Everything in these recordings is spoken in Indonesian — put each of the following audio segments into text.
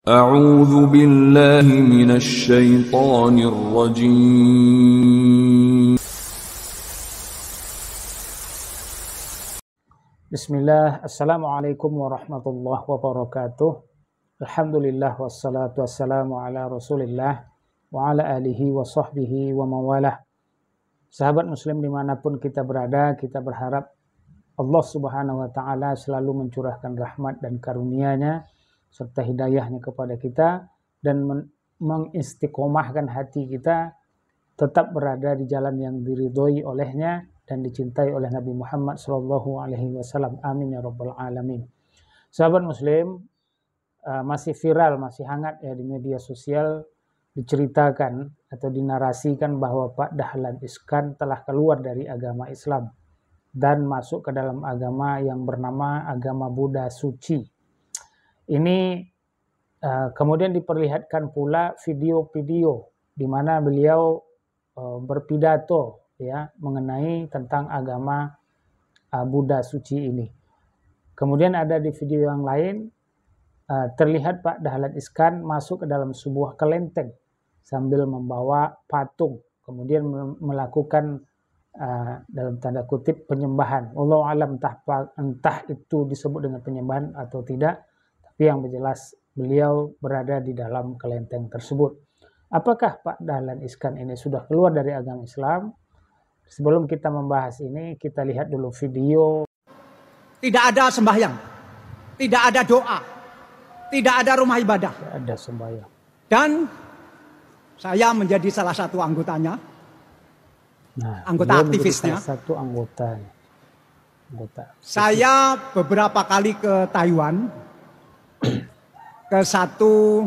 أعوذ بالله من الشيطان الرجيم. Bismillah, Assalamualaikum warahmatullahi wabarakatuh. Alhamdulillah wassalatu wassalamu ala rasulillah wa ala alihi wa sahbihi wa mawalah. Sahabat muslim dimanapun kita berada, kita berharap Allah subhanahu wa ta'ala selalu mencurahkan rahmat dan karunia-Nya serta hidayahnya kepada kita dan mengistiqomahkan hati kita tetap berada di jalan yang diridhoi olehnya dan dicintai oleh Nabi Muhammad SAW. Amin ya rabbal alamin. Sahabat muslim, masih viral, masih hangat ya di media sosial diceritakan atau dinarasikan bahwa Pak Dahlan Iskan telah keluar dari agama Islam dan masuk ke dalam agama yang bernama agama Buddha suci. Ini kemudian diperlihatkan pula video-video di mana beliau berpidato ya mengenai tentang agama Buddha suci ini. Kemudian ada di video yang lain terlihat Pak Dahlan Iskan masuk ke dalam sebuah kelenteng sambil membawa patung, kemudian melakukan dalam tanda kutip penyembahan. Wallahu alam, entah itu disebut dengan penyembahan atau tidak, tapi yang jelas beliau berada di dalam kelenteng tersebut. Apakah Pak Dahlan Iskan ini sudah keluar dari agama Islam? Sebelum kita membahas ini, kita lihat dulu video. Tidak ada sembahyang, tidak ada doa, tidak ada rumah ibadah. Tidak ada sembahyang. Dan saya menjadi salah satu anggotanya, anggota aktivisnya. Salah satu anggota. Saya beberapa kali ke Taiwan, ke satu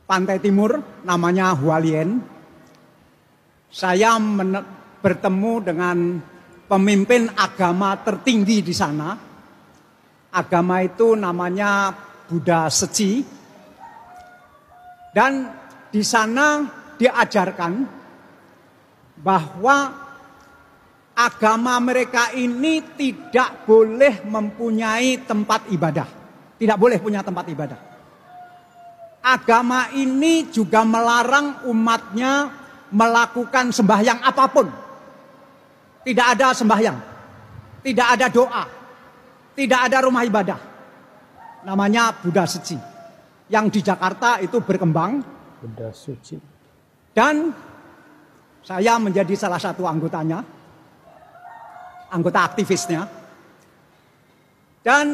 pantai timur namanya Hualien. Saya bertemu dengan pemimpin agama tertinggi di sana. Agama itu namanya Buddha Suci. Dan di sana diajarkan bahwa agama mereka ini tidak boleh mempunyai tempat ibadah. Tidak boleh punya tempat ibadah. Agama ini juga melarang umatnya melakukan sembahyang apapun. Tidak ada sembahyang, tidak ada doa, tidak ada rumah ibadah. Namanya Buddha Suci. Yang di Jakarta itu berkembang. Buddha Suci. Dan saya menjadi salah satu anggotanya, anggota aktivisnya. Dan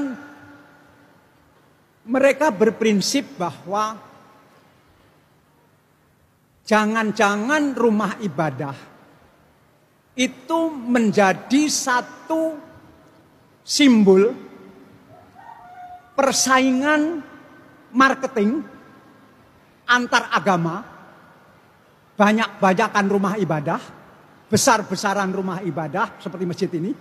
mereka berprinsip bahwa jangan-jangan rumah ibadah itu menjadi satu simbol persaingan marketing antar agama, banyak-banyakan rumah ibadah, besar-besaran rumah ibadah seperti masjid ini,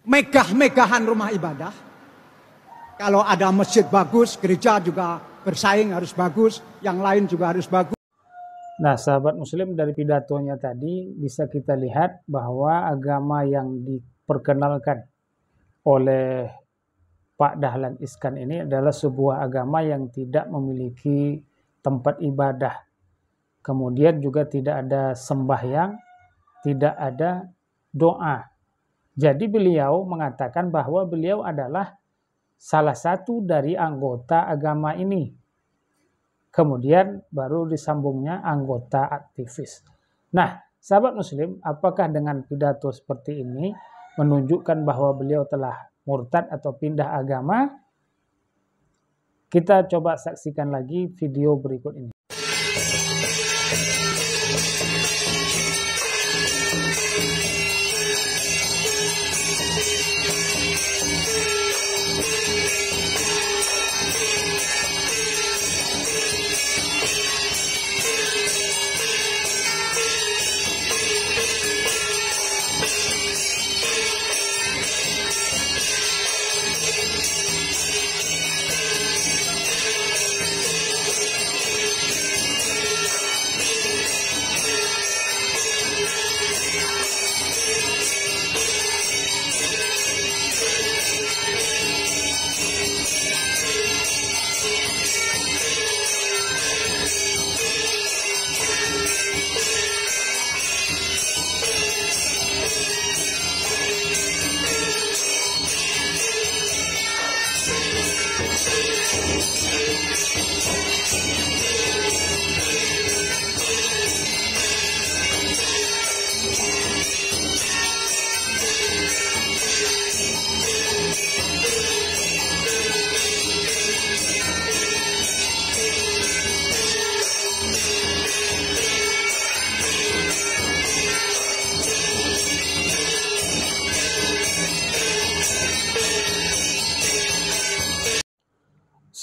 megah-megahan rumah ibadah. Kalau ada masjid bagus, gereja juga bersaing harus bagus, yang lain juga harus bagus. Nah, sahabat muslim, dari pidatonya tadi bisa kita lihat bahwa agama yang diperkenalkan oleh Pak Dahlan Iskan ini adalah sebuah agama yang tidak memiliki tempat ibadah. Kemudian juga tidak ada sembahyang, tidak ada doa. Jadi beliau mengatakan bahwa beliau adalah salah satu dari anggota agama ini. Kemudian baru disambungnya anggota aktivis. Nah, sahabat muslim, apakah dengan pidato seperti ini menunjukkan bahwa beliau telah murtad atau pindah agama? Kita coba saksikan lagi video berikut ini.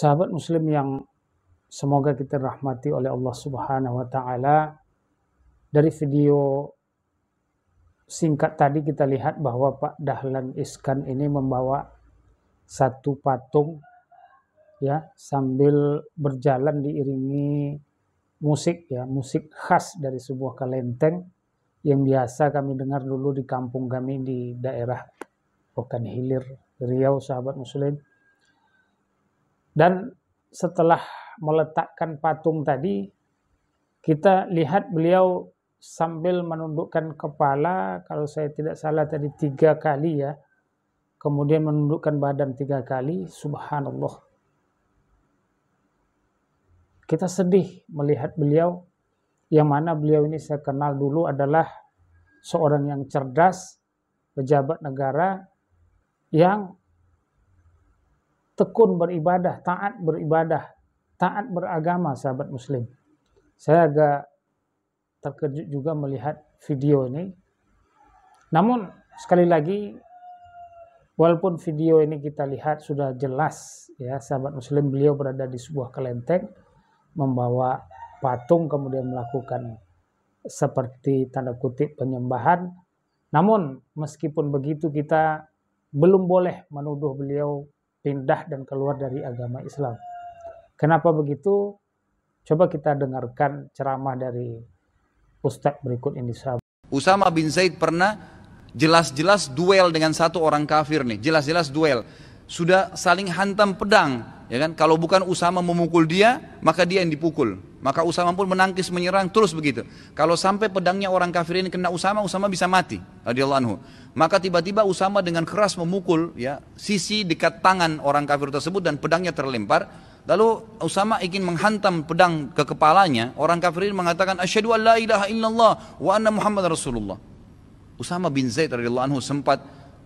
Sahabat muslim yang semoga kita rahmati oleh Allah Subhanahu wa taala, dari video singkat tadi kita lihat bahwa Pak Dahlan Iskan ini membawa satu patung ya sambil berjalan diiringi musik ya, musik khas dari sebuah kelenteng yang biasa kami dengar dulu di kampung kami di daerah Rokan Hilir, Riau, sahabat muslim. Dan setelah meletakkan patung tadi, kita lihat beliau sambil menundukkan kepala, kalau saya tidak salah tadi 3 kali ya, kemudian menundukkan badan 3 kali, subhanallah. Kita sedih melihat beliau, yang mana beliau ini saya kenal dulu adalah seorang yang cerdas, pejabat negara, yang tekun beribadah, taat beragama, sahabat muslim. Saya agak terkejut juga melihat video ini. Namun sekali lagi, walaupun video ini kita lihat sudah jelas ya, sahabat muslim, beliau berada di sebuah kelenteng, membawa patung, kemudian melakukan seperti tanda kutip penyembahan. Namun meskipun begitu, kita belum boleh menuduh beliau pindah dan keluar dari agama Islam. Kenapa begitu? Coba kita dengarkan ceramah dari Ustadz berikut ini, sahabat. Usama bin Zaid pernah jelas-jelas duel dengan satu orang kafir nih, jelas-jelas duel. Sudah saling hantam pedang, ya kan? Kalau bukan Usama memukul dia, maka dia yang dipukul. Maka Usama pun menangkis menyerang terus begitu. Kalau sampai pedangnya orang kafir ini kena Usama, Usama bisa mati, radhiyallahu anhu. Maka tiba-tiba Usama dengan keras memukul ya sisi dekat tangan orang kafir tersebut dan pedangnya terlempar. Lalu Usama ingin menghantam pedang ke kepalanya. Orang kafir ini mengatakan asyhadu an la ilaha illallah wa anna Muhammad Rasulullah. Usama bin Zaid radhiyallahu anhu sempat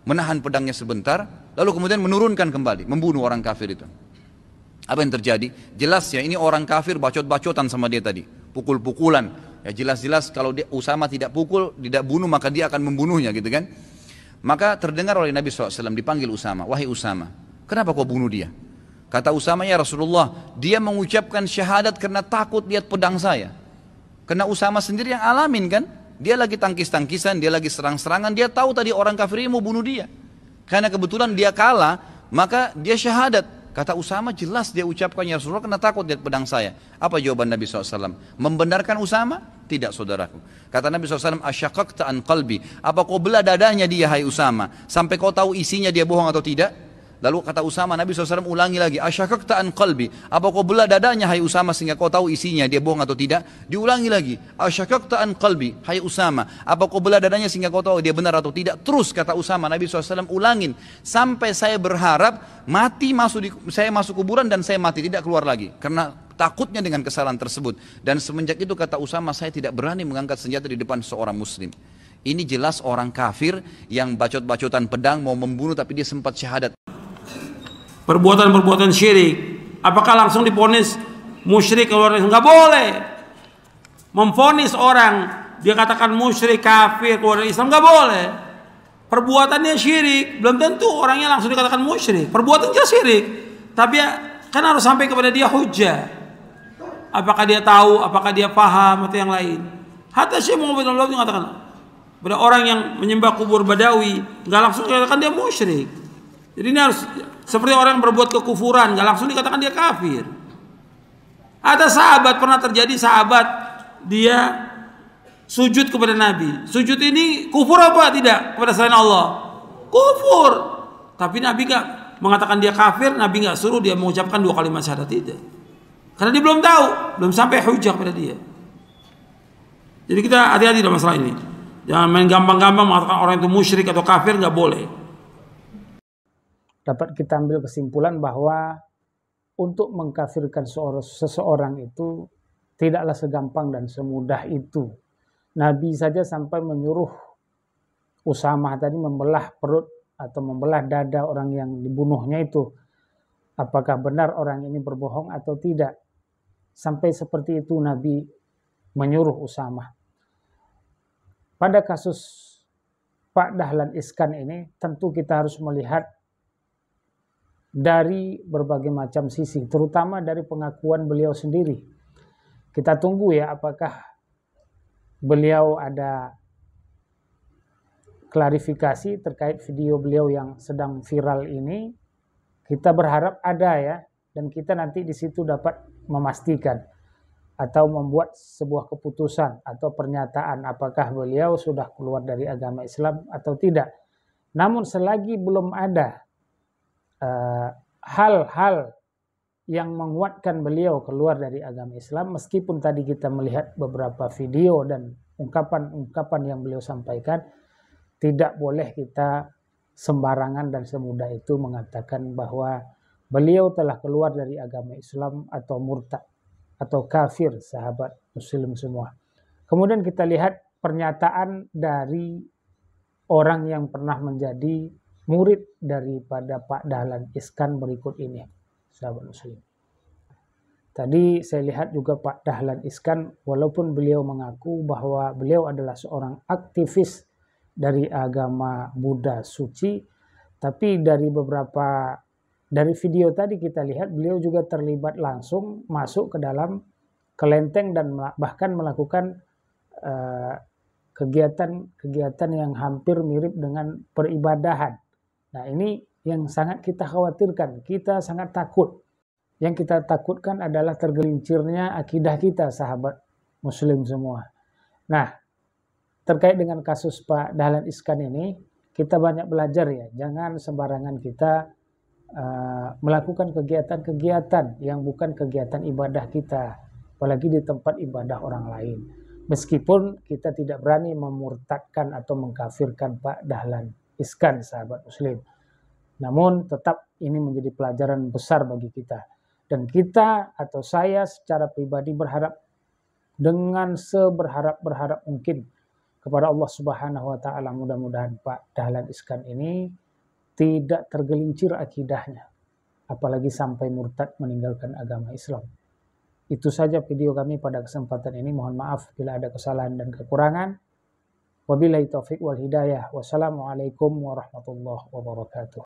menahan pedangnya sebentar, lalu kemudian menurunkan kembali, membunuh orang kafir itu. Apa yang terjadi? Jelas ya, ini orang kafir bacot-bacotan sama dia tadi, pukul-pukulan. Ya jelas-jelas kalau Usama tidak pukul, tidak bunuh, maka dia akan membunuhnya gitu kan. Maka terdengar oleh Nabi SAW, dipanggil Usama, wahai Usama, kenapa kau bunuh dia? Kata Usama, ya Rasulullah, dia mengucapkan syahadat karena takut lihat pedang saya. Karena Usama sendiri yang alamin kan, dia lagi tangkis-tangkisan, dia lagi serang-serangan, dia tahu tadi orang kafir ini mau bunuh dia. Karena kebetulan dia kalah, maka dia syahadat. Kata Usama, jelas dia ucapkan ya Rasulullah karena takut lihat pedang saya. Apa jawaban Nabi SAW? Membenarkan Usama? Tidak, saudaraku. Kata Nabi SAW, asyaqaqta an qalbi. Apa kau belah dadanya dia, hai Usama, sampai kau tahu isinya dia bohong atau tidak? Lalu kata Usama, Nabi SAW ulangi lagi, asyaqaqta an qalbi. Apa kau belah dadanya, hai Usama, sehingga kau tahu isinya dia bohong atau tidak? Diulangi lagi, asyaqaqta an qalbi, hai Usama. Apa kau belah dadanya sehingga kau tahu dia benar atau tidak? Terus kata Usama, Nabi SAW ulangin sampai saya berharap mati, saya masuk kuburan dan saya mati, tidak keluar lagi karena takutnya dengan kesalahan tersebut. Dan semenjak itu kata Usama, saya tidak berani mengangkat senjata di depan seorang muslim. Ini jelas orang kafir yang bacot-bacotan pedang mau membunuh, tapi dia sempat syahadat. Perbuatan-perbuatan syirik, apakah langsung divonis musyrik keluar dari Islam? Nggak boleh. Memvonis orang, dia katakan musyrik, kafir, keluar dari Islam, nggak boleh. Perbuatannya syirik, belum tentu orangnya langsung dikatakan musyrik. Perbuatannya syirik, tapi ya, kan harus sampai kepada dia hujjah. Apakah dia tahu, apakah dia paham atau yang lain. Hatta Syekh Muhammad bin Abdul Wahab mengatakan, pada orang yang menyembah kubur Badawi, nggak langsung dikatakan dia musyrik. Jadi ini harus seperti orang yang berbuat kekufuran, nggak langsung dikatakan dia kafir. Ada sahabat, pernah terjadi sahabat dia sujud kepada Nabi. Sujud ini kufur apa tidak kepada selain Allah? Kufur. Tapi Nabi nggak mengatakan dia kafir, Nabi nggak suruh dia mengucapkan 2 kalimat syahadat itu. Karena dia belum tahu, belum sampai hujjah kepada dia. Jadi kita hati-hati dalam masalah ini. Jangan main gampang-gampang mengatakan orang itu musyrik atau kafir, nggak boleh. Dapat kita ambil kesimpulan bahwa untuk mengkafirkan seseorang itu tidaklah segampang dan semudah itu. Nabi saja sampai menyuruh Usamah tadi membelah perut atau membelah dada orang yang dibunuhnya itu. Apakah benar orang ini berbohong atau tidak? Sampai seperti itu Nabi menyuruh Usamah. Pada kasus Pak Dahlan Iskan ini tentu kita harus melihat dari berbagai macam sisi, terutama dari pengakuan beliau sendiri. Kita tunggu ya apakah beliau ada klarifikasi terkait video beliau yang sedang viral ini. Kita berharap ada ya, dan kita nanti di situ dapat memastikan atau membuat sebuah keputusan atau pernyataan apakah beliau sudah keluar dari agama Islam atau tidak. Namun selagi belum ada hal-hal yang menguatkan beliau keluar dari agama Islam, meskipun tadi kita melihat beberapa video dan ungkapan-ungkapan yang beliau sampaikan, tidak boleh kita sembarangan dan semudah itu mengatakan bahwa beliau telah keluar dari agama Islam atau murtad atau kafir, sahabat muslim semua. Kemudian kita lihat pernyataan dari orang yang pernah menjadi murid daripada Pak Dahlan Iskan berikut ini, sahabat muslim. Tadi saya lihat juga Pak Dahlan Iskan, walaupun beliau mengaku bahwa beliau adalah seorang aktivis dari agama Buddha suci, tapi dari video tadi kita lihat beliau juga terlibat langsung masuk ke dalam kelenteng dan bahkan melakukan kegiatan yang hampir mirip dengan peribadahan. Nah, ini yang sangat kita khawatirkan, kita sangat takut. Yang kita takutkan adalah tergelincirnya akidah kita, sahabat muslim semua. Nah, terkait dengan kasus Pak Dahlan Iskan ini, kita banyak belajar ya, jangan sembarangan kita melakukan kegiatan-kegiatan yang bukan kegiatan ibadah kita, apalagi di tempat ibadah orang lain. Meskipun kita tidak berani memurtadkan atau mengkafirkan Pak Dahlan Iskan, sahabat muslim. Namun tetap ini menjadi pelajaran besar bagi kita. Dan kita atau saya secara pribadi berharap dengan seberharap-berharap mungkin kepada Allah Subhanahu wa taala, mudah-mudahan Pak Dahlan Iskan ini tidak tergelincir akidahnya, apalagi sampai murtad meninggalkan agama Islam. Itu saja video kami pada kesempatan ini. Mohon maaf bila ada kesalahan dan kekurangan. Wabillahi taufik wal hidayah. Wassalamualaikum warahmatullahi wabarakatuh.